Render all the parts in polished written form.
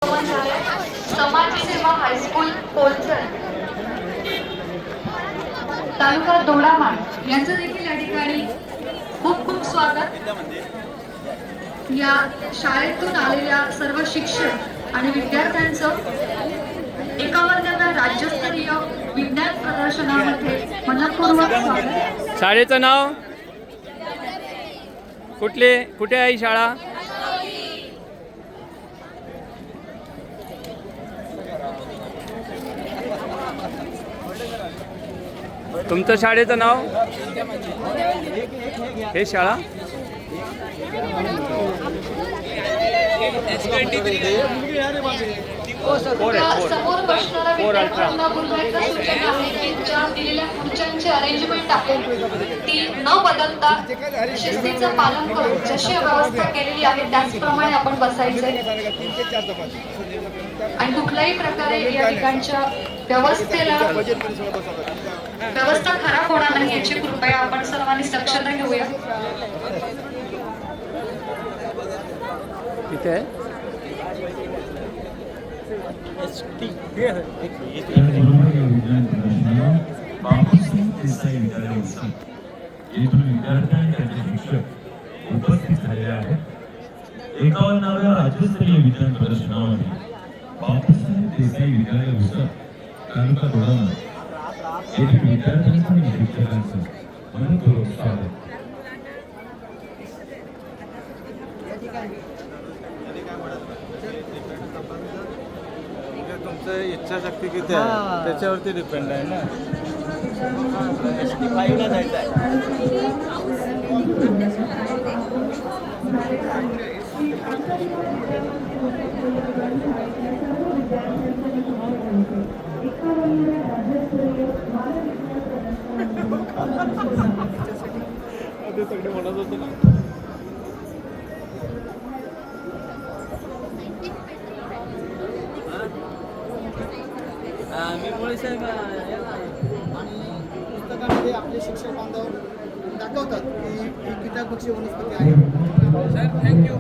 समाजसेवा हायस्कूल कोलचर तालुका दोडामाळ यांचं देखील या ठिकाणी खूप खूप स्वागत। या शाळेतून आलेल्या सर्व शिक्षक आणि विद्यार्थ्यांचं एका वर्गाच्या राज्यस्तरीय विज्ञान प्रदर्शनामध्ये मनपूर्वक स्वागत। शाळेचं नाव कुठे आहे शाळा? तुमचं शाळेचं नाव? हे शाळा समोर बसणारा विद्यार्थ्यांना पुन्हा एकदा सूचना आहे की ज्या दिलेल्या खुर्च्यांची अरेंजमेंट आहे ती न बदलता शिस्तीचं पालन करून जशी व्यवस्था केलेली आहे त्याचप्रमाणे आपण बसायचं आणि कुठल्याही प्रकारे या ठिकाणच्या व्यवस्था खराब होणार नाही याची कृपया आपण सर्वांनी दक्षता घेऊया। इथे उपस्थित झालेले आहेत। 51व्या राज्यस्तरीय विज्ञान प्रदर्शनामध्ये बापूसाहेब देसाई विद्यालय भुसार तालुका दोडामाळ येथील विद्यार्थ्यांचं आणि शिक्षकांचं मनपूर्वक स्वागत। तुमचं इच्छाशक्ती किती आहे त्याच्यावरती डिपेंड आहे ना। ST5 ला जायचं आहे। ते सगळे म्हणत होते ना। मी मुळे साहेब आणि पुस्तकामध्ये आपले शिक्षक बांधव दाखवतात की ही कीटकभक्षी वनस्पती आहे। Sir thank you.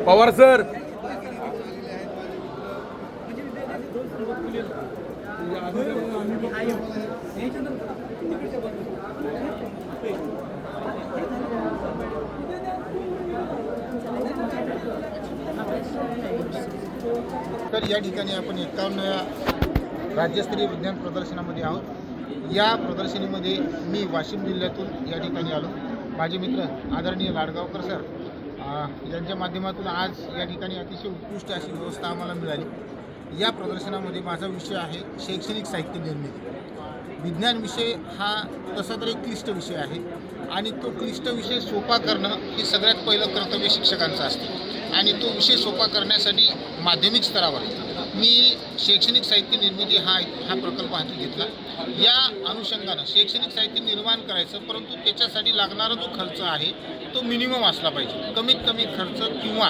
पवार सर तर या ठिकाणी आपण 51व्या राज्यस्तरीय विज्ञान प्रदर्शनामध्ये आहोत। या प्रदर्शनीमध्ये मी वाशिम जिल्ह्यातून या ठिकाणी आलो। माझे मित्र आदरणीय लाडगावकर सर यांच्या माध्यमातून आज या ठिकाणी अतिशय उत्कृष्ट अशी व्यवस्था आम्हाला मिळाली। या प्रदर्शनामध्ये माझा विषय आहे शैक्षणिक साहित्य निर्मिती। विज्ञान विषय हा तसा तर एक क्लिष्ट विषय आहे आणि तो क्लिष्ट विषय सोपा करणं हे सगळ्यात पहिलं कर्तव्य शिक्षकांचं असतं आणि तो विषय सोपा करण्यासाठी माध्यमिक स्तरावर मी शैक्षणिक साहित्य निर्मिती हा प्रकल्प हाती घेतला। या अनुषंगानं शैक्षणिक साहित्य निर्माण करायचं, परंतु त्याच्यासाठी लागणारा जो खर्च आहे तो मिनिमम असला पाहिजे। कमीत कमी खर्च किंवा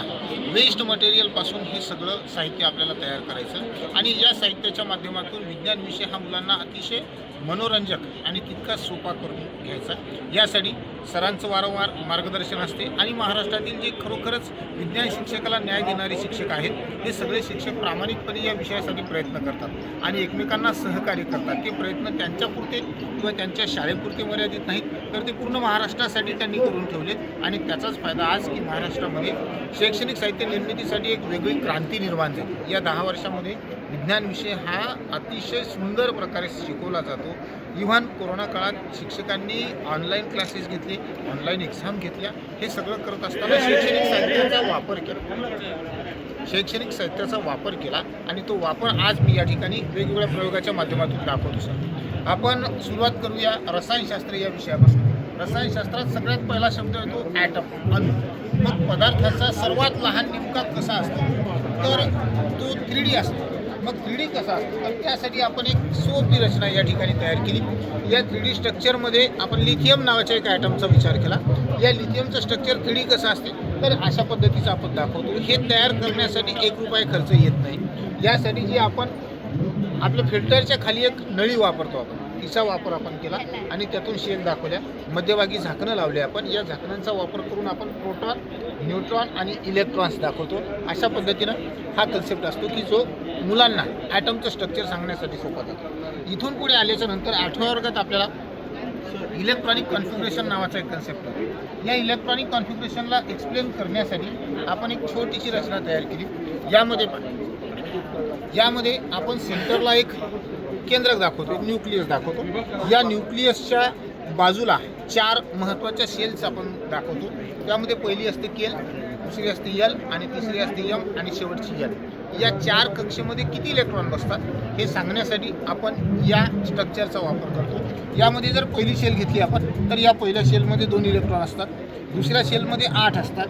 वेस्ट मटेरियलपासून हे सगळं साहित्य आपल्याला तयार करायचं आणि या साहित्याच्या माध्यमातून विज्ञान विषय हा मुलांना अतिशय मनोरंजक आणि तितकाच सोपा करून घ्यायचा। यासाठी सरांचं वारंवार मार्गदर्शन असते आणि महाराष्ट्रातील जे खरोखरच विज्ञान शिक्षकाला न्याय देणारे शिक्षक आहेत हे सगळे शिक्षक प्रामाणिकपणे या विषयासाठी प्रयत्न करतात आणि एकमेकांना सहकार्य करतात। ते प्रयत्न त्यांच्यापुरते किंवा त्यांच्या शाळेपुरते मर्यादित नाहीत तर ते पूर्ण महाराष्ट्रासाठी त्यांनी करून ठेवलेत आणि त्याचाच फायदा आज की महाराष्ट्रामध्ये शैक्षणिक साहित्य निर्मितीसाठी एक वेगळी क्रांती निर्माण झाली। या 10 वर्षामध्ये विज्ञान विषय हा अतिशय सुंदर प्रकारे शिकवला जातो। इव्हन कोरोना काळात शिक्षकांनी ऑनलाईन क्लासेस घेतले, ऑनलाईन एक्झाम घेतल्या, हे सगळं करत असताना शैक्षणिक साहित्याचा वापर केला। शैक्षणिक साहित्याचा वापर केला आणि तो वापर आज मी या ठिकाणी वेगवेगळ्या प्रयोगाच्या माध्यमातून दाखवतो सर. आपण सुरुवात करूया रसायनशास्त्र या विषयापासून. रसायनशास्त्रात सगळ्यात पहिला शब्द येतो ॲटम, अणु. मग पदार्थाचा सर्वात लहान नेमका कसा असतो, तर तो 3D असतो. मग 3D कसा असतो, तर त्यासाठी आपण एक सोपी रचना या ठिकाणी तयार केली. या 3D स्ट्रक्चरमध्ये आपण लिथियम नावाच्या एक ॲटमचा विचार केला. या लिथियमचं स्ट्रक्चर 3D कसं असते, तर अशा पद्धतीचं आपण दाखवतो. हे तयार करण्यासाठी 1 रुपया खर्च येत नाही. यासाठी जे आपण आपल्या फिल्टरच्या खाली एक नळी वापरतो आपण, तिचा वापर आपण केला आणि त्यातून शेल दाखवल्या. मध्यभागी झाकणं लावले आपण. या झाकणांचा वापर करून आपण प्रोटॉन, न्यूट्रॉन आणि इलेक्ट्रॉन्स दाखवतो. अशा पद्धतीनं हा कन्सेप्ट असतो की जो मुलांना ॲटमचं स्ट्रक्चर सांगण्यासाठी सोपा जातो. इथून पुढे आल्याच्या नंतर 8व्या वर्गात आपल्याला इलेक्ट्रॉनिक कॉन्फिगरेशन नावाचा एक कन्सेप्ट आहे. या इलेक्ट्रॉनिक कॉन्फिगरेशनला एक्सप्लेन करण्यासाठी आपण एक छोटीशी रचना तयार केली. यामध्ये आपण सेंटरला एक केंद्रक दाखवतो, एक न्यूक्लियस दाखवतो. या न्यूक्लियसच्या बाजूला 4 महत्त्वाच्या सेल्स आपण दाखवतो. त्यामध्ये पहिली असते केल, दुसरी असते यल आणि तिसरी असते यम आणि शेवटची यल. या 4 कक्षेमध्ये किती इलेक्ट्रॉन बसतात हे सांगण्यासाठी आपण या स्ट्रक्चरचा वापर करतो. यामध्ये जर पहिली शेल घेतली आपण तर या पहिल्या शेलमध्ये 2 इलेक्ट्रॉन असतात, दुसऱ्या शेलमध्ये 8 असतात,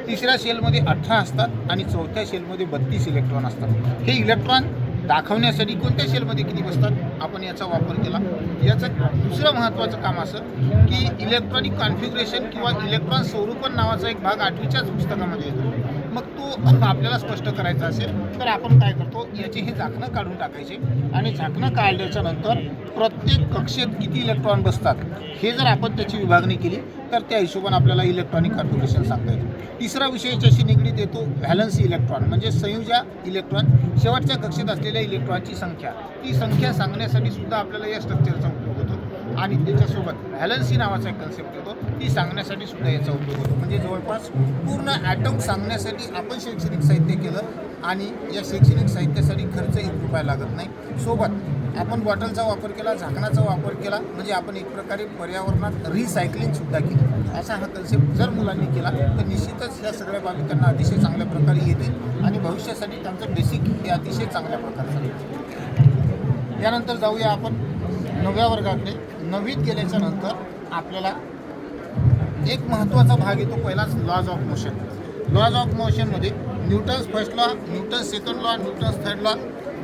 तिसऱ्या शेलमध्ये 18 असतात आणि चौथ्या शेलमध्ये 32 इलेक्ट्रॉन असतात. हे इलेक्ट्रॉन दाखवण्यासाठी कोणत्या शेलमध्ये किती बसतात आपण याचा वापर केला. याचं दुसरं महत्त्वाचं काम असं की इलेक्ट्रॉनिक कॉन्फिगरेशन किंवा इलेक्ट्रॉन स्वरूपन नावाचा एक भाग 8वीच्याच पुस्तकामध्ये येतो. मग तो आपल्याला स्पष्ट करायचा असेल तर आपण काय करतो, याचे हे झाकणं काढून टाकायचे आणि झाकणं काढल्याच्या नंतर प्रत्येक कक्षेत किती इलेक्ट्रॉन बसतात हे जर आपण त्याची विभागणी केली तर त्या हिशोबाने आपल्याला इलेक्ट्रॉनिक कॉन्फिगरेशन सांगता येतो. तिसरा विषय याच्याशी निगडीत येतो व्हॅलन्सी इलेक्ट्रॉन, म्हणजे संयुजा इलेक्ट्रॉन, शेवटच्या कक्षेत असलेल्या इलेक्ट्रॉनची संख्या. ती संख्या सांगण्यासाठी सुद्धा आपल्याला या स्ट्रक्चरचा उपयोग होतो. आणि त्याच्यासोबत व्हॅलन्सी नावाचा एक कन्सेप्ट येतो, ती सांगण्यासाठी सुद्धा याचा उपयोग होतो. म्हणजे जवळपास पूर्ण ॲटम सांगण्यासाठी आपण शैक्षणिक साहित्य केलं आणि या शैक्षणिक साहित्यासाठी खर्च 1 रुपया लागत नाही. सोबत आपण बॉटलचा वापर केला, झाकणाचा वापर केला, म्हणजे आपण एक प्रकारे पर्यावरणात रिसायकलिंगसुद्धा केली. असा हा कन्सेप्ट जर मुलांनी केला तर निश्चितच ह्या सगळ्या बाबी त्यांना अतिशय चांगल्या प्रकारे येतील आणि भविष्यासाठी त्यांचं बेसिक हे अतिशय चांगल्या प्रकारे चालेल. यानंतर जाऊया आपण 9व्या वर्गाकडे. 9वीत गेल्याच्या नंतर आपल्याला एक महत्त्वाचा भाग येतो पहिलाच laws of motion. Laws of मोशनमध्ये Newton's first law, Newton's second law, Newton's third law.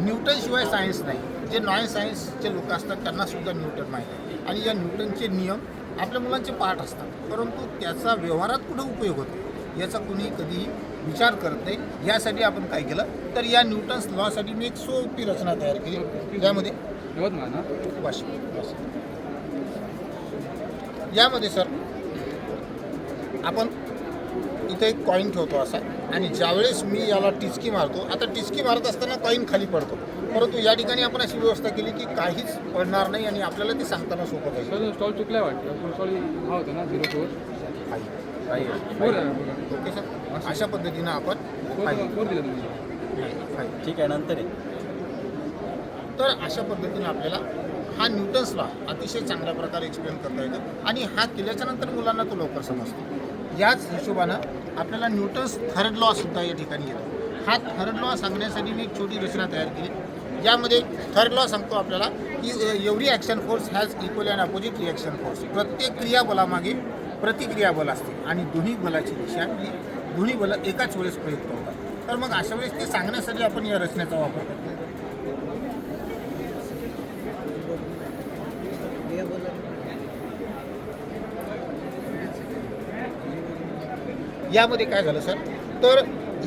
न्यूटनशिवाय सायन्स नाही. जे नॉन सायन्सचे लोक असतात त्यांनासुद्धा न्यूटन माहीत आहे आणि या न्यूटनचे नियम आपल्या मुलांचे पाठ असतात, परंतु त्याचा व्यवहारात कुठं उपयोग होतो याचा कुणी कधीही विचार करत नाही. यासाठी आपण काय केलं तर या न्यूटन्स लॉसाठी मी एक सोपी रचना तयार केली. यामध्ये यामध्ये सर आपण इथे एक कॉईन ठेवतो असा आणि ज्यावेळेस मी याला टिचकी मारतो, आता टिचकी मारत असताना कॉईन खाली पडतो, परंतु या ठिकाणी आपण अशी व्यवस्था केली की काहीच पडणार नाही आणि आपल्याला ते सांगताना सोपं पाहिजे. स्टॉल चुकला वाटतं. स्टॉल हा होता ना 04. ओके सर, अशा पद्धतीनं आपण दिलं तुम्ही. ठीक आहे, नंतर तर अशा पद्धतीनं आपल्याला हा न्यूटन्स लॉ अतिशय चांगल्या प्रकारे एक्सप्लेन करता येतं आणि हा केल्याच्या नंतर मुलांना तो लवकर समजतो. याच हिशोबानं आपल्याला न्यूटन्स थर्ड लॉ सुद्धा या ठिकाणी येतो. हा थर्ड लॉ सांगण्यासाठी मी एक छोटी रचना तयार केली. यामध्ये थर्ड लॉ सांगतो आपल्याला की every action force has equal and opposite reaction force. प्रत्येक क्रियाबलामागे प्रतिक्रिया बल असते आणि दोन्ही बलाची दिशा ही दोन्ही बल एकाच वेळेस प्रयुक्त होतात. तर मग अशा वेळेस ते सांगण्यासाठी आपण या रचनेचा वापर करतो. यामध्ये काय झालं सर तर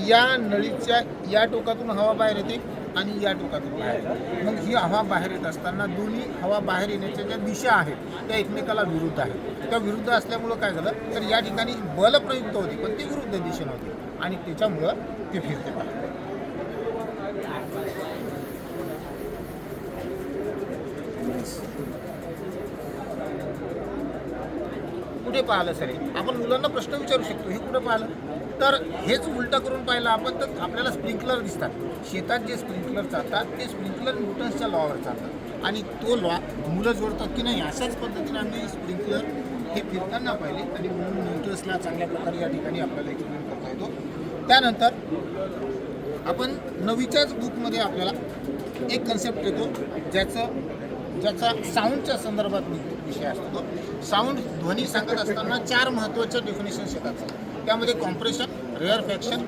या नळीच्या या टोकातून हवा बाहेर येते आणि या टोकातून बाहेर येते. मग ही हवा बाहेर येत असताना दोन्ही हवा बाहेर येण्याच्या ज्या दिशा आहेत त्या एकमेकाला विरुद्ध आहेत. त्या विरुद्ध असल्यामुळं काय झालं तर या ठिकाणी बल प्रयुक्त होते पण ती विरुद्ध दिशेने होती आणि त्याच्यामुळं ते फिरते पाहिजे. कुठे पाहिलं सर आपण मुलांना प्रश्न विचारू शकतो हे कुठं पाहिलं तर हेच उलटा करून पाहिलं आपण तर आपल्याला स्प्रिंकलर दिसतात. शेतात जे स्प्रिंकलर चालतात ते स्प्रिंकलर न्यूटन्सच्या लॉवर चालतात आणि तो लॉ मुलं जोडतात की नाही. अशाच पद्धतीने आम्ही स्प्रिंकलर हे फिरताना पाहिले आणि म्हणून न्यूटन्सला चांगल्या प्रकारे या ठिकाणी आपल्याला एक्सप्लेन करता येतो. त्यानंतर आपण 9वीच्याच बुकमध्ये आपल्याला एक कन्सेप्ट येतो ज्याचा साऊंडच्या संदर्भात विषय असतो. तो साऊंड ध्वनी सांगत असताना 4 महत्त्वाच्या डेफिनेशन्स येतात. त्यामध्ये कॉम्प्रेशन, रेअरफॅक्शन,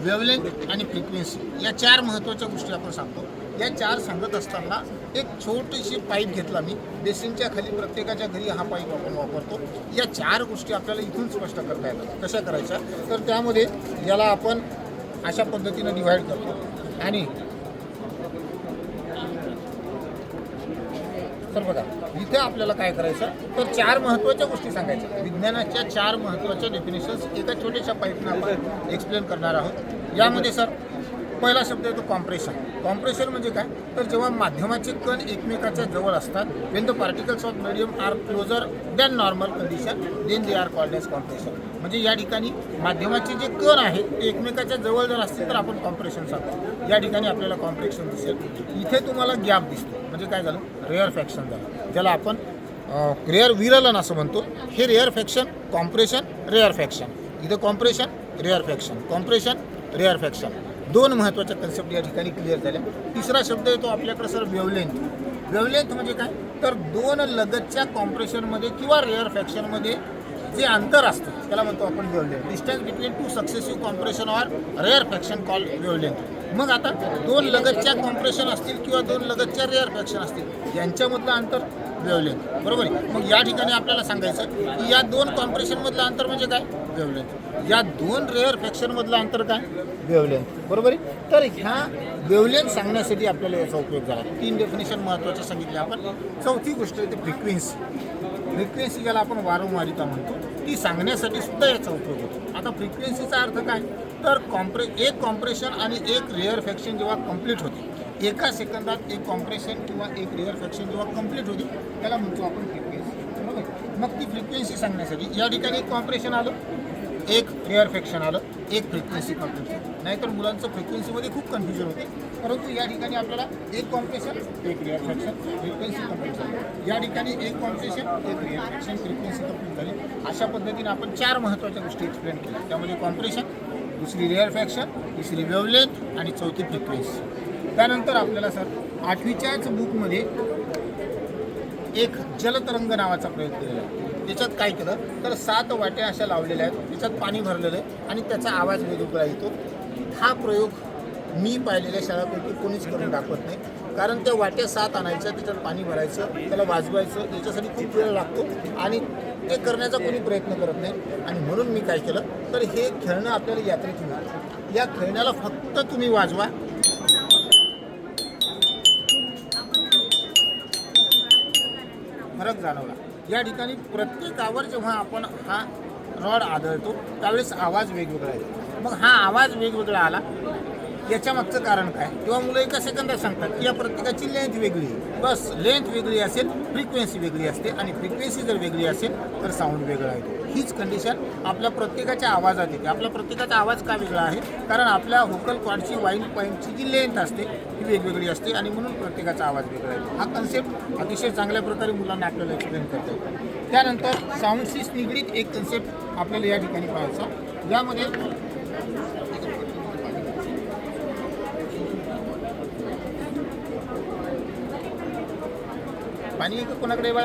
वेव्हलेंथ आणि फ्रिक्वेन्सी या 4 महत्त्वाच्या गोष्टी आपण सांगतो. या 4 सांगत असताना एक छोटीशी पाईप घेतला मी. बेसिनच्या खाली प्रत्येकाच्या घरी हा पाईप आपण वापरतो. या 4 गोष्टी आपल्याला इथून स्पष्ट करता येतात. कशा करायच्या तर त्यामध्ये याला आपण अशा पद्धतीनं डिव्हाइड करतो आणि तर बघा इथे आपल्याला काय करायचं तर 4 महत्त्वाच्या गोष्टी सांगायच्या. विज्ञानाच्या 4 महत्त्वाच्या डेफिनेशन्स एका छोट्याशा पाईपनं आपण एक्सप्लेन करणार आहोत. यामध्ये सर पहिला शब्द येतो कॉम्प्रेशन. कॉम्प्रेशन म्हणजे काय तर जेव्हा माध्यमाचे कण एकमेकाच्या जवळ असतात, when the particles of medium are closer than normal condition then they are called as compression. म्हणजे या ठिकाणी माध्यमाचे जे कण आहेत ते एकमेकाच्या जवळ जर असतील तर आपण कॉम्प्रेशन सांगतो. या ठिकाणी आपल्याला कॉम्प्रेशन दिसेल. इथे तुम्हाला गॅप दिसतो म्हणजे काय झालं रेअरफॅक्शन झालं, ज्याला आपण रेअर विरलन असं म्हणतो. हे रेअरफॅक्शन, कॉम्प्रेशन, रेअरफॅक्शन. इथं कॉम्प्रेशन, रेअरफॅक्शन, कॉम्प्रेशन, रेअरफॅक्शन 2 महत्त्वाच्या कन्सेप्ट या ठिकाणी क्लिअर झाल्या. तिसरा शब्द येतो आपल्याकडे सर वेव्हलेंथ. वेव्हलेंथ म्हणजे काय तर 2 लगतच्या कॉम्प्रेशनमध्ये किंवा रेअरफॅक्शनमध्ये जे अंतर असतं त्याला म्हणतो आपण wavelength. Distance between 2 successive compression or rarefaction called wavelength. मग आता 2 लगतच्या कॉम्प्रेशन असतील किंवा 2 लगतच्या रेअरफॅक्शन असतील यांच्यामधलं अंतर वेव्हलेंथ. बरोबर आहे. मग या ठिकाणी आपल्याला सांगायचं की या 2 कॉम्प्रेशनमधलं अंतर म्हणजे काय वेव्हलेंथ. या 2 रेअरफॅक्शनमधलं अंतर काय वेव्हलेंथ. बरोबर आहे. तर ह्या वेव्हलेंथ सांगण्यासाठी आपल्याला याचा उपयोग झाला. 3 डेफिनेशन महत्त्वाचे सांगितले आपण. चौथी गोष्ट आहे ती फ्रिक्वेन्सी. फ्रिक्वेन्सी ज्याला आपण वारंवारिता म्हणतो ती सांगण्यासाठी सुद्धा याचा उपयोग होतो. आता फ्रिक्वेन्सीचा अर्थ काय तर एक कॉम्प्रेशन आणि एक रेअरफॅक्शन जेव्हा कंप्लीट होते, एका सेकंदात एक कॉम्प्रेशन किंवा एक रेअरफॅक्शन जेव्हा कंप्लीट होते त्याला म्हणतो आपण फ्रिक्वेन्सी. बरोबर. मग ती फ्रिक्वेन्सी सांगण्यासाठी या ठिकाणी एक कॉम्प्रेशन आलं, एक रेअरफॅक्शन आलं, एक फ्रिक्वेन्सी कंप्लीट झाली. नाहीतर मुलांचं फ्रिक्वेन्सीमध्ये खूप कन्फ्युजन होते. परंतु या ठिकाणी आपल्याला एक कॉम्प्रेशन, एक रेअरफॅक्शन, फ्रिक्वेन्सी कंप्लीट झाली. या ठिकाणी एक कॉम्प्रेशन, एक रेअरफॅक्शन, फ्रिक्वेन्सी कंप्लीट झाली. अशा पद्धतीने आपण 4 महत्त्वाच्या गोष्टी एक्सप्लेन केल्या. त्यामध्ये कॉम्प्रेशन, दुसरी रेअरफॅक्शन, तिसरी वेव्हलेंथ आणि चौथी फ्रिक्वेन्सी. त्यानंतर आपल्याला सर 8वीच्याच बुकमध्ये एक जलतरंग नावाचा प्रयोग केलेला आहे. त्याच्यात काय केलं तर 7 वाट्या अशा लावलेल्या आहेत, त्याच्यात पाणी भरलेलं आहे आणि त्याचा आवाज वेगवेगळा येतो. हा प्रयोग मी पाहिलेल्या शाळापैकी कोणीच करून दाखवत नाही. कारण त्या वाट्या 7 आणायच्या, त्याच्यात पाणी भरायचं, त्याला वाजवायचं, याच्यासाठी खूप वेळ लागतो आणि ते करण्याचा कोणी प्रयत्न करत नाही. आणि म्हणून मी काय केलं तर हे खेळणं आपल्याला यात्रेत मिळतं. या खेळण्याला फक्त तुम्ही वाजवा, फरक जाणवला. या ठिकाणी प्रत्येकावर जेव्हा आपण हा रॉड आदळतो त्यावेळेस आवाज वेगवेगळा येतो. मग हा आवाज वेगवेगळा आला याच्या मागचं कारण काय किंवा मुलं एका सेकंदात सांगतात की या प्रत्येकाची लेंथ वेगळी आहे. बस लेंथ वेगळी असेल, फ्रिक्वेन्सी वेगळी असते आणि फ्रिक्वेन्सी जर वेगळी असेल तर साऊंड वेगळा येतो. हीच कंडिशन आपल्या प्रत्येकाच्या आवाजात येते. आपला प्रत्येकाचा आवाज का वेगळा आहे कारण आपल्या व्होकल कॉर्डची वाईल पॉईंटची जी लेंथ असते ही वेगवेगळी असते आणि म्हणून प्रत्येकाचा आवाज वेगळा येतो. हा कन्सेप्ट अतिशय चांगल्या प्रकारे मुलांना आपल्याला एक्सप्लेन करता येतो. त्यानंतर साऊंडशी निगडीत एक कन्सेप्ट आपल्याला या ठिकाणी पाहायचा. यामध्ये पाणी एक कोणाकडे बा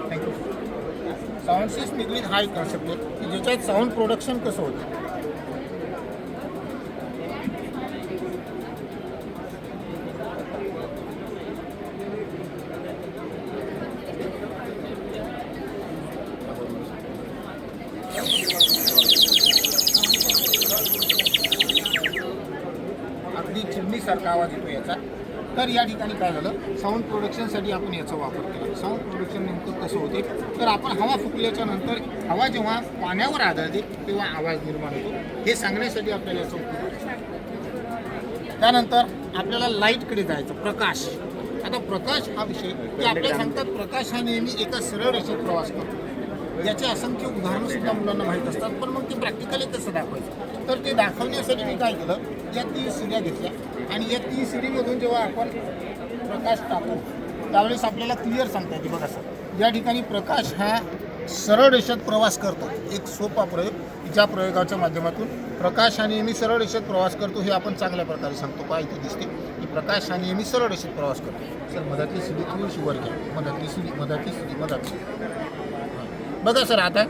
थँक्यू. साऊंडशीच निगडीत हा एक कन्सेप्ट आहे की ज्याच्यात साऊंड प्रोडक्शन कसं होतं. अगदी चिमणीसारखा आवाज येतो याचा. तर या ठिकाणी काय झालं साऊंड प्रोडक्शनसाठी आपण याचा वापर केला. साऊंड प्रोडक्शन नेमकं कसं होते तर आपण हवा फुकल्याच्या नंतर हवा जेव्हा पाण्यावर आदळते तेव्हा आवाज निर्माण होतो. हे सांगण्यासाठी आपल्याला याचा उपयोग करायचा. त्यानंतर आपल्याला लाईटकडे जायचं, प्रकाश. आता प्रकाश हा विषय की आपल्याला सांगतात प्रकाश हा नेहमी एका सरळ रेषेत प्रवास करतो. याचे असंख्य उदाहरणं सुद्धा मुलांना माहीत असतात, पण मग ते प्रॅक्टिकली कसं दाखवायचं तर ते दाखवण्यासाठी मी काय केलं या 3 शिड्या घेतल्या आणि या 3 शिडीमधून जेव्हा आपण प्रकाश टाकू त्यावेळेस आपल्याला क्लिअर सांगता येते. बघा सर या ठिकाणी प्रकाश हा सरळ रेषेत प्रवास करतो. एक सोपा प्रयोग, ज्या प्रयोगाच्या माध्यमातून प्रकाश हा नेहमी सरळ रेषेत प्रवास करतो हे आपण चांगल्या प्रकारे सांगतो. पहा इथे दिसते की प्रकाश हा नेहमी सरळ रेषेत प्रवास करतो. सर मधातली सीडी थोडीशी वर घ्या. मधातली सीडी. बघा सर, आता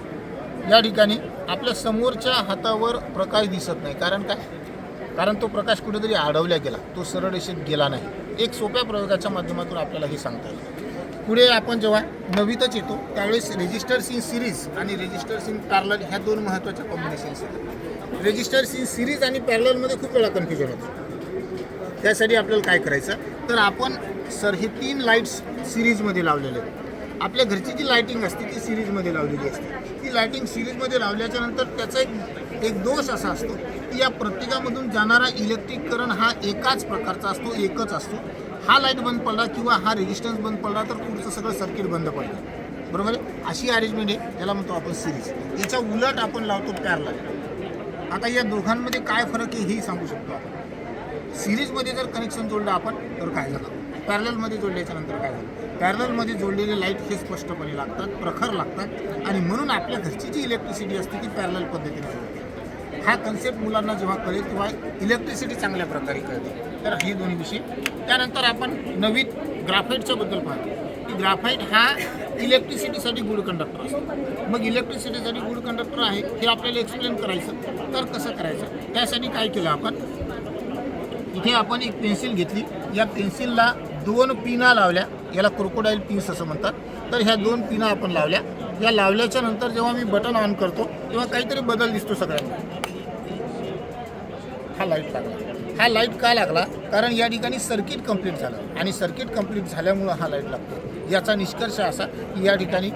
या ठिकाणी आपल्या समोरच्या हातावर प्रकाश दिसत नाही. कारण काय? कारण तो प्रकाश कुठेतरी अडवला गेला, तो सरळ रेषेत गेला नाही. एक सोप्या प्रयोगाच्या माध्यमातून आपल्याला हे सांगता येईल. पुढे आपण जेव्हा नवीतच येतो त्यावेळेस रेजिस्टर्स इन सिरीज आणि रेजिस्टर्स इन पॅरलल ह्या दोन महत्त्वाच्या कॉम्बिनेशन्स आहेत. रेजिस्टर्स इन सिरीज आणि पॅरललमध्ये खूप वेळा कन्फ्युजन होतं. त्यासाठी आपल्याला काय करायचं, तर आपण सर हे 3 लाईट्स सिरीजमध्ये लावलेले आहेत. आपल्या घरची जी लायटिंग असते ती सिरीजमध्ये लावलेली असते. ती लायटिंग सिरीजमध्ये लावल्याच्या नंतर त्याचा एक दोष असा असतो की या प्रत्येकामधून जाणारा इलेक्ट्रिक करंट हा एकाच प्रकारचा असतो, एकच असतो. हा लाईट बंद पडला किंवा हा रेजिस्टन्स बंद पडला तर पुढचं सगळं सर्किट बंद पडतं. बरोबर आहे? अशी अरेंजमेंट आहे, त्याला म्हणतो आपण सिरीज. याच्या उलट आपण लावतो पॅरलल. आता या दोघांमध्ये काय फरक आहे हेही सांगू शकतो आपण. सिरीजमध्ये जर कनेक्शन जोडलं आपण तर काय झालं, पॅरललमध्ये जोडल्याच्या नंतर काय झालं. पॅरललमध्ये जोडलेले लाईट हे स्पष्टपणे लागतात, प्रखर लागतात आणि म्हणून आपल्या घरची जी इलेक्ट्रिसिटी असते ती पॅरलल पद्धतीने जोडते. हा कन्सेप्ट मुलांना जेव्हा कळेल तेव्हा इलेक्ट्रिसिटी चांगल्या प्रकारे कळते. तर हे दोन्ही विषय. त्यानंतर आपण नवीन ग्राफाईटच्या बद्दल पाहतो की ग्राफाईट हा इलेक्ट्रिसिटीसाठी गुड कंडक्टर असतो. मग इलेक्ट्रिसिटीसाठी गुड कंडक्टर आहे हे आपल्याला एक्सप्लेन करायचं, तर कसं करायचं त्यासाठी काय केलं आपण, इथे आपण एक पेन्सिल घेतली. या पेन्सिलला 2 पिना लावल्या, याला क्रोकोडाईल पिन्स असं म्हणतात. तर ह्या 2 पिना आपण लावल्या. या लावल्याच्या नंतर जेव्हा मी बटन ऑन करतो तेव्हा काहीतरी बदल दिसतो सगळ्यांना. हा लाईट लागला. हा लाईट का लागला, कारण या ठिकाणी सर्किट कंप्लीट झालं आणि सर्किट कंप्लीट झाल्यामुळं हा लाईट लागतो. याचा निष्कर्ष असा की या ठिकाणी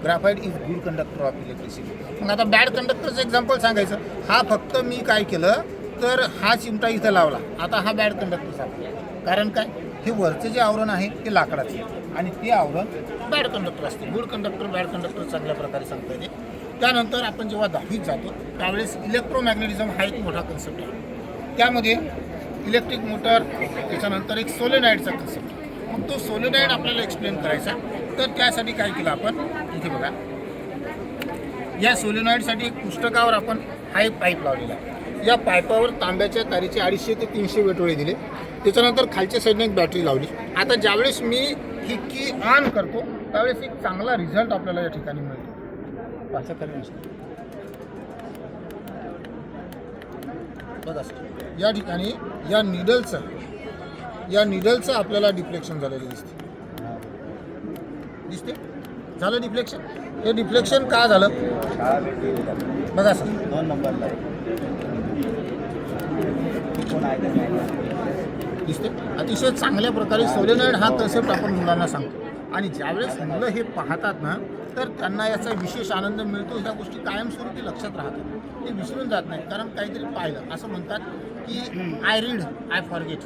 graphite is good conductor of electricity. मग आता बॅड कंडक्टरचं एक्झाम्पल सांगायचं. हा फक्त मी काय केलं तर हा चिमटा इथं लावला, आता हा बॅड कंडक्टर झाला. कारण काय, हे वरचं जे आवरण आहे ते लाकडाचे आणि ते आवरण बॅड कंडक्टर असते. गुड कंडक्टर बॅड कंडक्टर चांगल्या प्रकारे सांगता येते. त्यानंतर आपण जेव्हा 10वीत जातो त्यावेळेस इलेक्ट्रोमॅग्नेटिझम हा एक मोठा कन्सेप्ट आहे. त्यामध्ये इलेक्ट्रिक मोटर, त्याच्यानंतर एक सोलेनॉइडचा कन्सेप्ट. मग तो सोलेनॉइड आपल्याला एक्सप्लेन करायचा. तर त्यासाठी काय केलं आपण, इथे बघा या सोलेनॉइडसाठी एक पुस्तकावर आपण हा एक पाईप लावलेला आहे. या पाईपावर तांब्याच्या तारीचे 250 ते 300 वेटोळे दिले. त्याच्यानंतर खालच्या साईडने एक बॅटरी लावली. आता ज्यावेळेस मी ही की ऑन करतो त्यावेळेस एक चांगला रिझल्ट आपल्याला या ठिकाणी मिळतो. बघा सर, या ठिकाणी या निडलचं आपल्याला डिफ्लेक्शन झालेलं दिसते झालं डिफ्लेक्शन. हे डिफ्लेक्शन का झालं बघा सर, 2 नंबरला दिसते. अतिशय चांगल्या प्रकारे सोलेनॉइड हा कन्सेप्ट आपण मुलांना सांगतो आणि ज्यावेळेस मुलं हे पाहतात ना तर त्यांना याचा विशेष आनंद मिळतो. ह्या गोष्टी कायमस्वरूपी लक्षात राहतात, ते विसरून जात नाहीत. कारण काहीतरी पाहिलं, असं म्हणतात की I read I forget,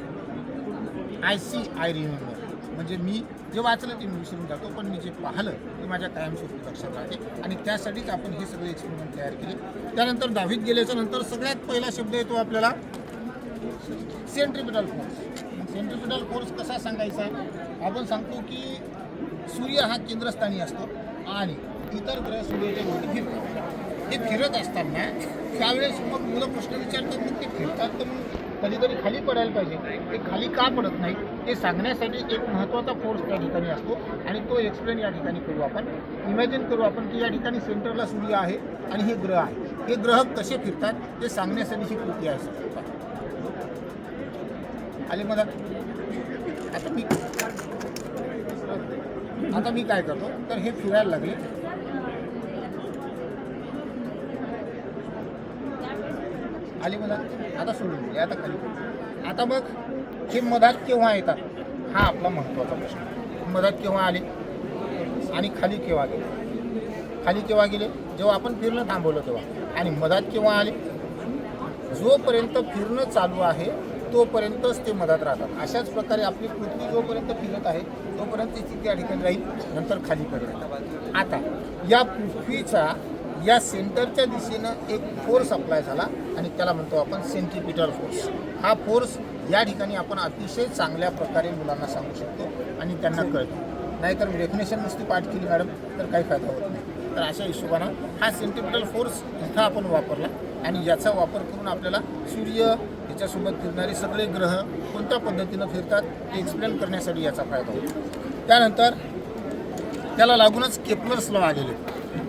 I see I remember. म्हणजे मी जे वाचलं ते मी विसरून जातो, पण मी जे पाहिलं ते माझ्या कायमस्वरूपी लक्षात राहते आणि त्यासाठीच आपण हे सगळे एक्सपेरिमेंट तयार केले. त्यानंतर 10वीत गेल्याच्या नंतर सगळ्यात पहिला शब्द येतो आपल्याला सेंट्रिपिटल फोर्स. सेंट्रिपिटल फोर्स कसा सांगायचा, आपण सांगतो की सूर्य हा केंद्रस्थानी असतो आणि इतर ग्रह सूर्याच्या भोवती फिरतात. हे फिरत असताना त्यावेळेस मग मुलं प्रश्न विचारतात, मग ते फिरतात तर मग कधीतरी खाली पडायला पाहिजे, ते खाली का पडत नाही ते सांगण्यासाठी एक महत्त्वाचा फोर्स त्या ठिकाणी असतो आणि तो एक्सप्लेन या ठिकाणी करू आपण. इमॅजिन करू आपण की या ठिकाणी सेंटरला सूर्य आहे आणि हे ग्रह आहे. हे ग्रह कसे फिरतात ते सांगण्यासाठी ही कृती आहे. आले मला आता मी काय करतो तर हे फिरायला लागले. आले मला आता सोडून दिले, आता खाली. आता मग हे मधात केव्हा येतात हा आपला महत्त्वाचा प्रश्न. मधात केव्हा आले आणि खाली केव्हा गेले. खाली केव्हा गेले जेव्हा आपण फिरणं थांबवलं तेव्हा, आणि मधात केव्हा आले जोपर्यंत फिरणं चालू आहे तोपर्यंतच ते मधात राहतात. अशाच प्रकारे आपली पृथ्वी जोपर्यंत फिरत आहे तोपर्यंत ती त्या ठिकाणी राहील, नंतर खाली पडेल. आता या पृथ्वीचा या सेंटरच्या दिशेनं एक फोर्स अप्लाय झाला आणि त्याला म्हणतो आपण सेंट्रिपिटल फोर्स. हा फोर्स या ठिकाणी आपण अतिशय चांगल्या प्रकारे मुलांना सांगू शकतो आणि त्यांना कळतं. नाहीतर डेफिनेशन नुसती पाठ केली मॅडम तर काही फायदा होत नाही. तर अशा हिशोबानं हा सेंट्रिपिटल फोर्स इथं आपण वापरला आणि याचा वापर करून आपल्याला सूर्य याच्यासोबत फिरणारे सगळे ग्रह कोणत्या पद्धतीनं फिरतात ते एक्सप्लेन करण्यासाठी याचा फायदा होतो. त्यानंतर त्याला लागूनच केपलर्स लॉ आलेले.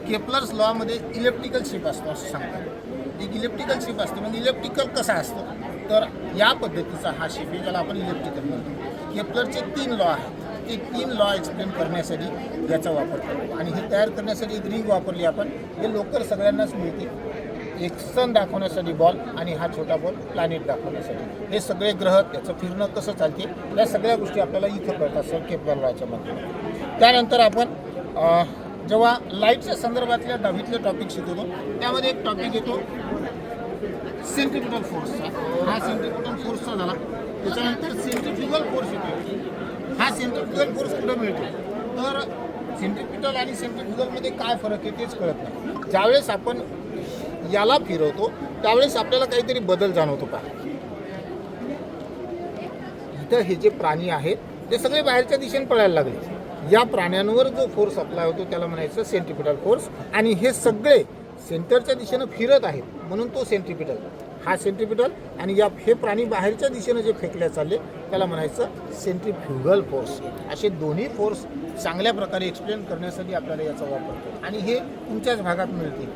केपलर्स लॉमध्ये इलेक्ट्रिकल शिप असतो असं सांगतात. एक इलेक्ट्रिकल शिप असते. म्हणजे इलेक्ट्रिकल कसा असतो तर या पद्धतीचा हा शिप आहे ज्याला आपण इलेक्ट्रिकल म्हणतो. केपलरचे 3 लॉ आहेत. ते 3 लॉ एक्सप्लेन करण्यासाठी याचा वापर करतो आणि हे तयार करण्यासाठी एक रिंग वापरली आपण. हे लोकर सगळ्यांनाच मिळते. एक सन दाखवण्यासाठी बॉल आणि हा छोटा बॉल प्लॅनेट दाखवण्यासाठी. हे सगळे ग्रह त्याचं फिरणं कसं चालते या सगळ्या गोष्टी आपल्याला इथं कळतात सर केपलर लॉच्या माध्यमातून. त्यानंतर आपण जेव्हा लाईटच्या संदर्भातल्या 10वीतले टॉपिक शिकवतो त्यामध्ये एक टॉपिक येतो सेंट्रिपिटल फोर्सचा. हा सेंट्रिपिटल फोर्सचा झाला. त्याच्यानंतर सेंट्रिफ्युगल फोर्स येतो. हा सेंट्रिफ्युगल फोर्स कुठं मिळतो तर सेंट्रिपिटल आणि सेंट्रिफ्युगलमध्ये काय फरक आहे तेच कळत नाही. ज्यावेळेस आपण याला फिरवतो त्यावेळेस आपल्याला काहीतरी बदल जाणवतो का. इथं हे जे प्राणी आहेत ते सगळे बाहेरच्या दिशेने पळायला लागले. या प्राण्यांवर जो फोर्स अप्लाय होतो त्याला म्हणायचं सेंट्रिपिटल फोर्स आणि हे सगळे सेंटरच्या दिशेनं फिरत आहेत म्हणून तो सेंट्रिपिटल. हा सेंट्रिपिटल आणि हे प्राणी बाहेरच्या दिशेनं जे फेकल्या चालले त्याला म्हणायचं सेंट्रिफ्युगल फोर्स. असे दोन्ही फोर्स चांगल्या प्रकारे एक्सप्लेन करण्यासाठी आपल्याला याचा वापर करतो आणि हे तुमच्याच भागात मिळते.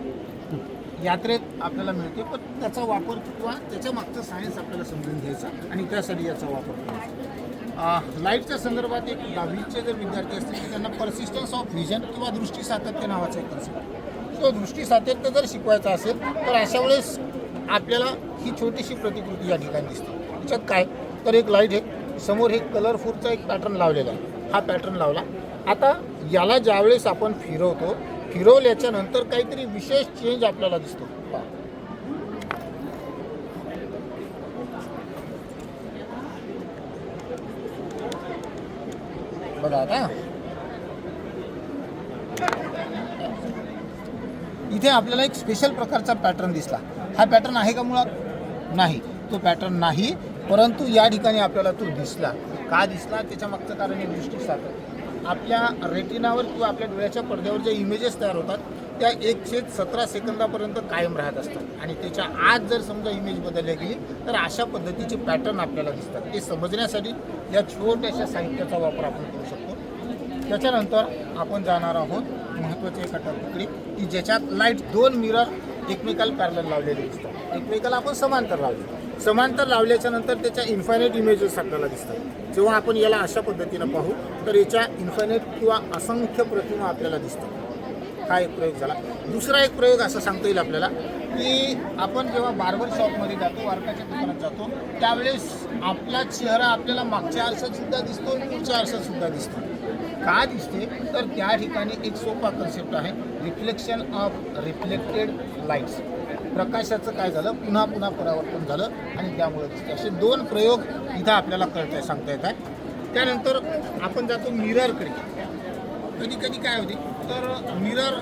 यात्रेत आपल्याला मिळते पण त्याचा वापर किंवा त्याच्या मागचं सायन्स आपल्याला समजून घ्यायचा आणि त्यासाठी याचा वापर करायचा. लाईटच्या संदर्भात एक 10वीचे जर विद्यार्थी असतील तर त्यांना परसिस्टन्स ऑफ व्हिजन किंवा दृष्टी सातत्य नावाचा एक कन्सेप्ट. तो दृष्टी सातत्य जर शिकवायचा असेल तर अशा वेळेस आपल्याला ही छोटीशी प्रतिकृती या ठिकाणी दिसते. त्याच्यात काय तर एक लाईट आहे. समोर एक कलरफुलचा एक पॅटर्न लावलेला आहे. हा पॅटर्न लावला. आता याला ज्यावेळेस आपण फिरवल्याच्या नंतर काहीतरी विशेष चेंज आपल्याला दिसतो. बघा आता इथे आपल्याला एक स्पेशल प्रकारचा पॅटर्न दिसला. हा पॅटर्न आहे का मुळात नाही. तो पॅटर्न नाही परंतु या ठिकाणी आपल्याला तो दिसला. का दिसला त्याच्या मागचं कारण हे दृष्टी सातत्य. आपल्या रेटिनावर किंवा आपल्या डोळ्याच्या पडद्यावर ज्या इमेजेस तयार होतात त्या 1/17 सेकंदापर्यंत कायम राहत असतात आणि त्याच्या आत जर समजा इमेज बदलली गेली तर अशा पद्धतीचे पॅटर्न आपल्याला दिसतात. ते समजण्यासाठी या छोट्याशा साहित्याचा वापर आपण करू शकतो. त्याच्यानंतर आपण जाणार आहोत महत्त्वाच्या एका टॉपिककडे की ज्याच्यात लाईट 2 मिरर एकमेकाला पॅरलल लावलेले दिसतात. एकमेकाला आपण समांतर लावले. समांतर लावल्याच्या नंतर त्याच्या इन्फायनाईट इमेजेस आपल्याला दिसतात. जेव्हा आपण याला अशा पद्धतीनं पाहू तर याच्या इन्फायनाईट किंवा असंख्य प्रतिमा आपल्याला दिसतात. हा एक प्रयोग झाला. दुसरा एक प्रयोग असा सांगता येईल आपल्याला की आपण जेव्हा बार्बर शॉपमध्ये जातो वारकाच्या दुकानात जातो त्यावेळेस आपला चेहरा आपल्याला मागच्या आरशात सुद्धा दिसतो आणि पुढच्या आरशात सुद्धा दिसतो. का दिसते तर त्या ठिकाणी एक सोपा कन्सेप्ट आहे रिफ्लेक्शन ऑफ रिफ्लेक्टेड लाईट्स. प्रकाशाचं काय झालं पुन्हा पुन्हा परावर्तन झालं आणि त्यामुळे दिसते. असे 2 प्रयोग इथं आपल्याला सांगता येत आहे. त्यानंतर आपण जातो मिररकडे. कधी कधी काय होते तर मिरर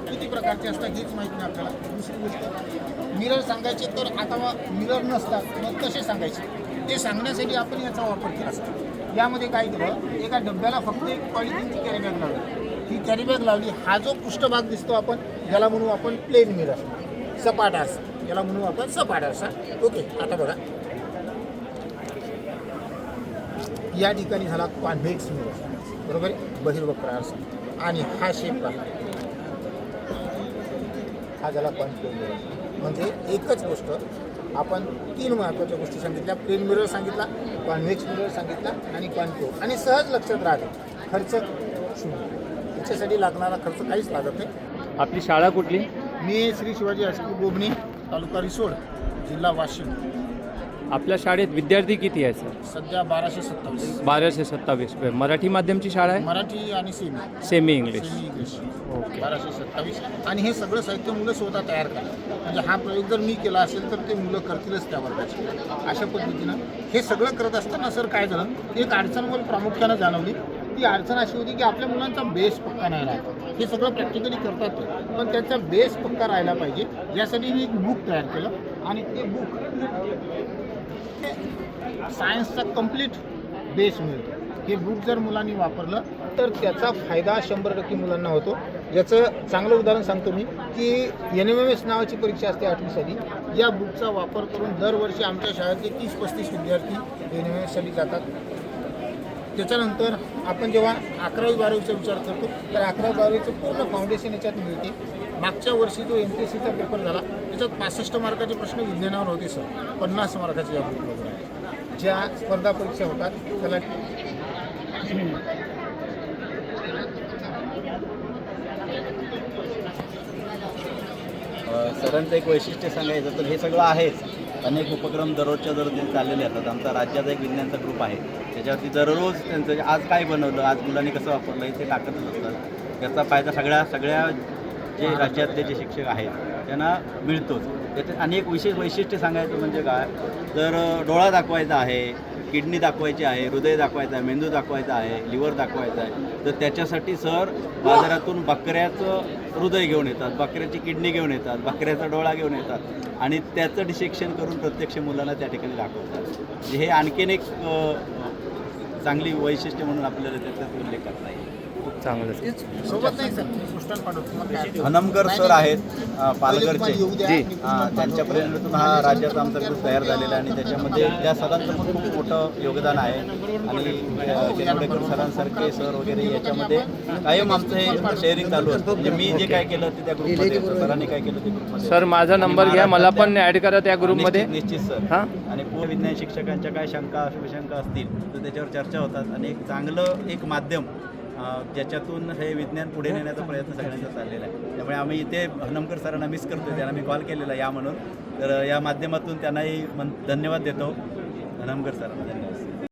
किती प्रकारचे असतात हेच माहीत नाही आपल्याला. दुसरी गोष्ट मिरर सांगायचे तर आता मिरर नसतात मग कसे सांगायचे ते सांगण्यासाठी आपण याचा वापर केला असतो. यामध्ये काय केलं एका डब्याला फक्त एक पॉलिथिनची कॅरीबॅग लावली. ही कॅरीबॅग लावली. हा जो पृष्ठभाग दिसतो आपण याला म्हणू आपण प्लेन मिरर सपाट आरसा. याला म्हणू आपण सपाट आरसा. ओके. आता बघा या ठिकाणी झाला कॉन्व्हेक्स मिरर बरोबर आहे बहिर्वक्र आरसा आणि हा शेप पहा हा झाला कॉन्व्हेक्स मिरर. म्हणजे एकच गोष्ट आपण 3 महत्त्वाच्या गोष्टी सांगितल्या. प्लेन मिरर सांगितला, कॉन्व्हेक्स मिरर सांगितला आणि कॉन्केव्ह. आणि सहज लक्षात राहते खर्च 0. त्याच्यासाठी लागणारा खर्च काहीच लागत नाही. आपली शाळा कुठली? मी श्री शिवाजी हायस्कूल बोबणी तालुका रिसोड जिल्हा वाशिम. आपल्या शाळेत विद्यार्थी किती आहे सर? सध्या 1227. 1227. मराठी माध्यमची शाळा आहे? मराठी आणि सेमी इंग्लिश. ओके. 1227 आणि हे सगळं साहित्य मुलं स्वतः तयार करतात. म्हणजे हा प्रयोग जर मी केला असेल तर ते मुलं करतीलच त्या वर्गाचे. अशा पद्धतीनं हे सगळं करत असताना सर काय झालं एक अडचण मला प्रामुख्यानं जाणवली. ती अडचण अशी होती की आपल्या मुलांचा बेस पक्का नाही राहतो. हे सगळं प्रॅक्टिकली करतात पण त्यांचा बेस पक्का राहायला पाहिजे यासाठी मी एक बुक तयार केलं आणि ते बुक सायन्सचा कंप्लीट बेस मिळतो. हे बुक जर मुलांनी वापरलं तर त्याचा फायदा 100% मुलांना होतो. याचं चांगलं उदाहरण सांगतो मी की NMMS नावाची परीक्षा असते 8वी साली. या बुकचा वापर करून दरवर्षी आमच्या शाळेतले 30-35 विद्यार्थी NMMS साठी जातात. त्याच्यानंतर आपण जेव्हा 11वी-12वीचा विचार करतो तर 11वी-12वीचं पूर्ण फाउंडेशन याच्यात मिळते. मागच्या वर्षी जो MPSCचा पेपर झाला त्याच्यात 65 मार्काचे प्रश्न विज्ञानावर होते सर. 50 मार्काचे या बुकवर आहे. ज्या स्पर्धा परीक्षा होतात त्याला सरांचं एक वैशिष्ट्य सांगायचं तर हे सगळं आहेच. अनेक उपक्रम दररोजच्या दररोज चाललेले असतात. आमचा राज्याचा एक विज्ञानचा ग्रुप आहे त्याच्यावरती दररोज त्यांचं आज काय बनवलं, आज मुलांनी कसं वापरलं हे ते टाकतच असतात. याचा फायदा सगळ्या जे राज्यातले जे शिक्षक आहेत त्यांना मिळतोच. त्याच्यात अनेक विशेष वैशिष्ट्य सांगायचं म्हणजे काय तर डोळा दाखवायचा आहे, किडनी दाखवायची आहे, हृदय दाखवायचं आहे, मेंदू दाखवायचा आहे, लिव्हर दाखवायचा आहे. तर त्याच्यासाठी सर बाजारातून बकऱ्याचं हृदय घेऊन येतात, बकऱ्याची किडनी घेऊन येतात, बकऱ्याचा डोळा घेऊन येतात आणि त्याचं डिसेक्शन करून प्रत्यक्ष मुलांना त्या ठिकाणी दाखवतात. म्हणजे हे आणखीन एक चांगली वैशिष्ट्य म्हणून आपल्याला त्याचा उल्लेख करता येईल. खूप चांगलं. सोबत नाही सर पुस्तक पाठवतो तुम्हाला काय हनमकर सर आहेत पालघरचे. जी. त्यांच्या प्रेरणेतून हा राज्याचा आमचा ग्रुप तयार झालेला आहे आणि त्याच्यामध्ये त्या सरांचं पण खूप मोठं योगदान आहे आणि शिरोडेकर सरांसारखे सर वगैरे याच्यामध्ये कायम आमचं हे शेअरिंग चालू असतं. म्हणजे मी जे काय केलं ते त्या ग्रुपमध्ये, सरांनी काय केलं ते ग्रुपमध्ये. सर माझा नंबर घ्या, मला पण ॲड करा त्या ग्रुपमध्ये. निश्चित सर. हां. आणि पूर्ण विज्ञान शिक्षकांच्या काय शंका शुभशंका असतील तर त्याच्यावर चर्चा होतात आणि एक चांगलं एक माध्यम ज्याच्यातून हे विज्ञान पुढे नेण्याचा प्रयत्न सगळ्यांचा चाललेला आहे. त्यामुळे आम्ही इथे हनमकर सरांना मिस करतो, त्यांना मी कॉल केलेला या म्हणून. तर या माध्यमातून त्यांनाही धन्यवाद देतो हनमकर सरांना. धन्यवाद.